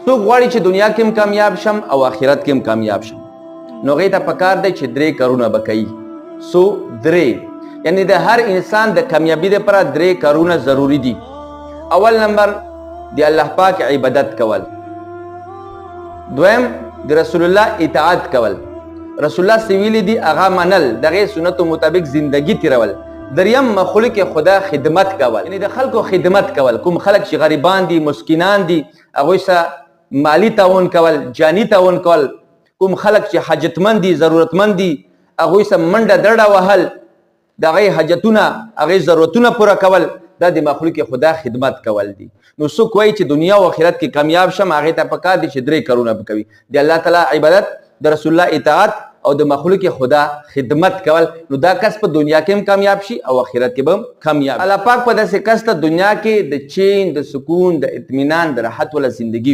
څوک غواړي چې دنیا کې هم کامیاب شم او آخرت کې هم کامیاب شم، نو هغې ته پکار دی چې 3 کارونه به کوي. سو 3 یعنی د هر انسان د کامیابی لپاره 3 کارونه ضروری دي. اول نمبر د الله پاک عبادت کول، دویم د رسول الله اطاعت کول، رسول الله سویلی دی هغه منل، دغه سنتو مطابق زندگی تیرول، دریم مخلوق خدا خدمت کول، یعنی د خلکو خدمت کول. کوم خلک چې غریبان دي، مسکینان دي، هغوی سره مالی تعاون کول، جانی تعاون کول. کوم خلک چې حاجتمند دي، ضرورتمند دي، هغوی سره منډه درډه وهل، د هغې حاجتونه، هغې ضرورتونه پوره کول، دا د مخلوق خدا خدمت کول دي. نو څوک وایي چې دنیا او آخرت کې کامیاب شم، هغې ته پکار دي چې 3 کارونه به کوي: د الله تعالی عبادت، د رسول الله اطاعت او د مخلوق خدا خدمت کول. نو دا کس په دنیا کې هم کامیاب شي او آخرت کې به هم کامیاب. الله پاک په داسې کس ته دنیا کې د چین، د سکون، د اطمینان، د راحت والا زندگی وي.